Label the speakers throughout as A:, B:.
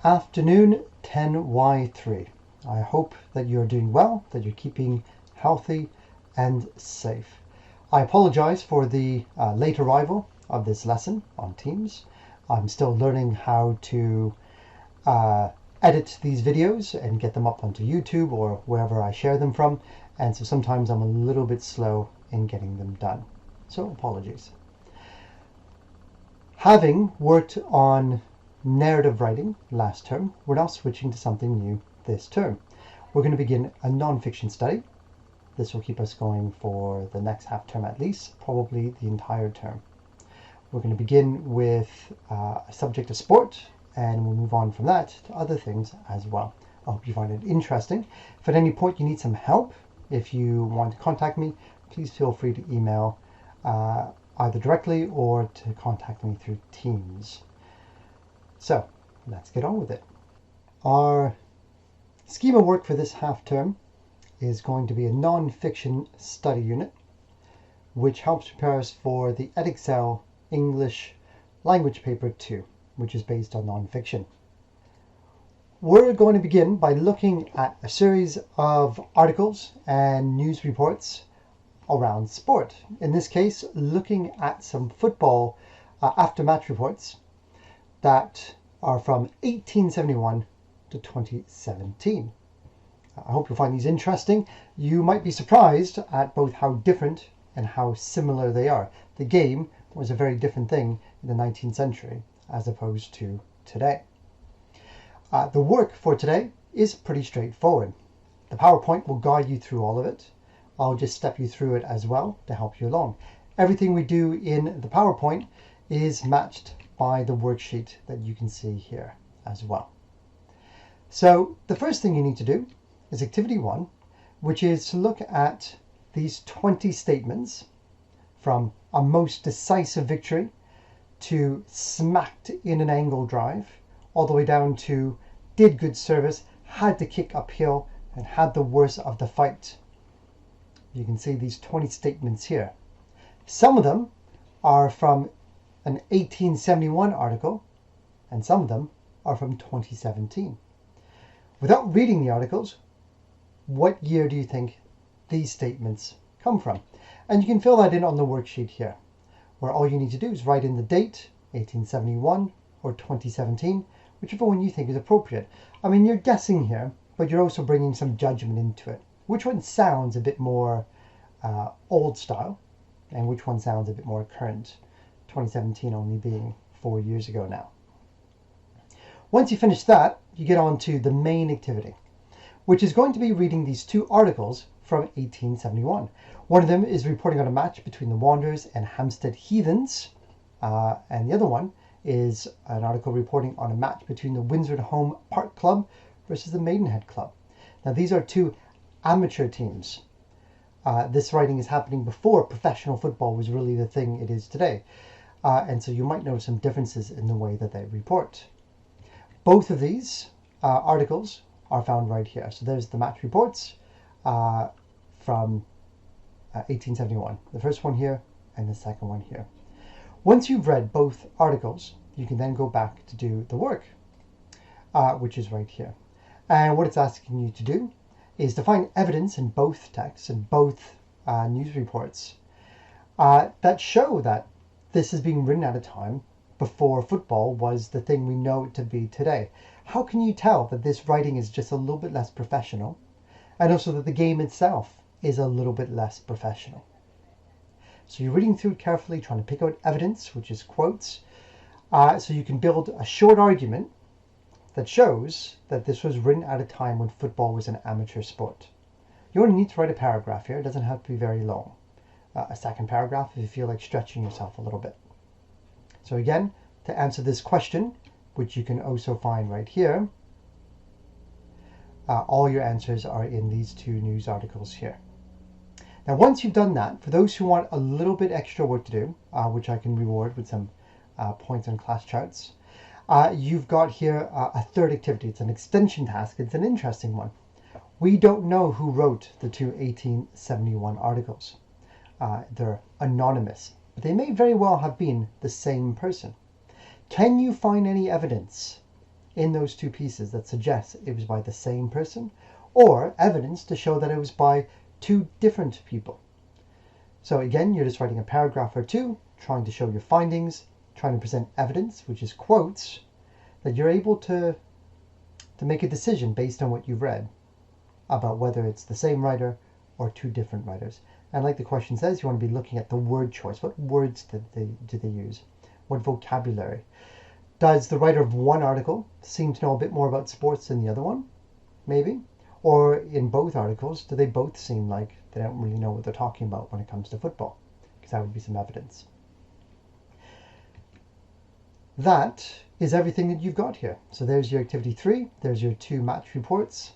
A: Afternoon 10Y3. I hope that you're doing well, that you're keeping healthy and safe. I apologize for the late arrival of this lesson on Teams. I'm still learning how to edit these videos and get them up onto YouTube or wherever I share them from, and so sometimes I'm a little bit slow in getting them done. So apologies. Having worked on narrative writing last term, we're now switching to something new this term. We're going to begin a non-fiction study. This will keep us going for the next half term at least, probably the entire term. We're going to begin with a subject of sport, and we'll move on from that to other things as well. I hope you find it interesting. If at any point you need some help, if you want to contact me, please feel free to email either directly or to contact me through Teams. So let's get on with it. Our scheme of work for this half term is going to be a non-fiction study unit, which helps prepare us for the Edexcel English Language Paper 2, which is based on non-fiction. We're going to begin by looking at a series of articles and news reports around sport. In this case, looking at some football after-match reports that are from 1871 to 2017. I hope you'll find these interesting. You might be surprised at both how different and how similar they are. The game was a very different thing in the 19th century as opposed to today. The work for today is pretty straightforward. The PowerPoint will guide you through all of it. I'll just step you through it as well to help you along. Everything we do in the PowerPoint is matched by the worksheet that you can see here as well. So the first thing you need to do is activity 1, which is to look at these 20 statements from a most decisive victory to smacked in an angle drive, all the way down to did good service, had to kick uphill, and had the worst of the fight. You can see these 20 statements here. Some of them are from an 1871 article, and some of them are from 2017. Without reading the articles, what year do you think these statements come from? And you can fill that in on the worksheet here, where all you need to do is write in the date, 1871 or 2017, whichever one you think is appropriate. I mean, you're guessing here, but you're also bringing some judgment into it. Which one sounds a bit more old style, and which one sounds a bit more current? 2017 only being 4 years ago now. Once you finish that, you get on to the main activity, which is going to be reading these two articles from 1871. One of them is reporting on a match between the Wanderers and Hampstead Heathens, and the other one is an article reporting on a match between the Windsor Home Park Club versus the Maidenhead Club. Now these are two amateur teams. This writing is happening before professional football was really the thing it is today. And so you might notice some differences in the way that they report. Both of these articles are found right here. So there's the match reports from 1871. The first one here and the second one here. Once you've read both articles, you can then go back to do the work, which is right here. And what it's asking you to do is to find evidence in both texts and both news reports that show that this is being written at a time before football was the thing we know it to be today. How can you tell that this writing is just a little bit less professional, and also that the game itself is a little bit less professional? So you're reading through it carefully, trying to pick out evidence, which is quotes, so you can build a short argument that shows that this was written at a time when football was an amateur sport. You only need to write a paragraph here. It doesn't have to be very long. A second paragraph if you feel like stretching yourself a little bit. So again, to answer this question, which you can also find right here, all your answers are in these two news articles here. Now once you've done that, for those who want a little bit extra work to do, which I can reward with some points on class charts, you've got here a third activity. It's an extension task. It's an interesting one. We don't know who wrote the two 1871 articles. They're anonymous, but they may very well have been the same person. Can you find any evidence in those two pieces that suggests it was by the same person, or evidence to show that it was by two different people. So again, you're just writing a paragraph or two, trying to show your findings, trying to present evidence, which is quotes, that you're able to make a decision based on what you've read about whether it's the same writer or two different writers. And like the question says, you want to be looking at the word choice. What words do they use? What vocabulary? Does the writer of one article seem to know a bit more about sports than the other one? Maybe. Or in both articles, do they both seem like they don't really know what they're talking about when it comes to football? Because that would be some evidence. That is everything that you've got here. So there's your activity 3. There's your 2 match reports.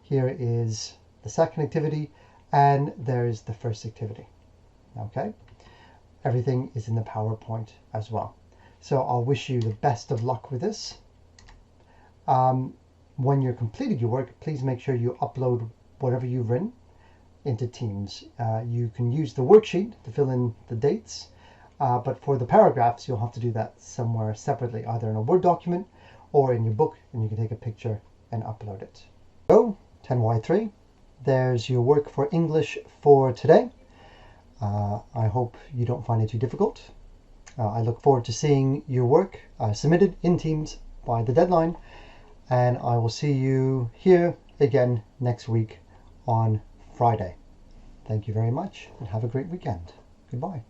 A: Here is the second activity, and there's the first activity. Okay? Everything is in the PowerPoint as well. So I'll wish you the best of luck with this. When you're completing your work, please make sure you upload whatever you've written into Teams. You can use the worksheet to fill in the dates, but for the paragraphs, you'll have to do that somewhere separately, either in a Word document or in your book, and you can take a picture and upload it. So, 10Y3, there's your work for English for today. I hope you don't find it too difficult. I look forward to seeing your work submitted in Teams by the deadline, and I will see you here again next week on Friday. Thank you very much and have a great weekend. Goodbye.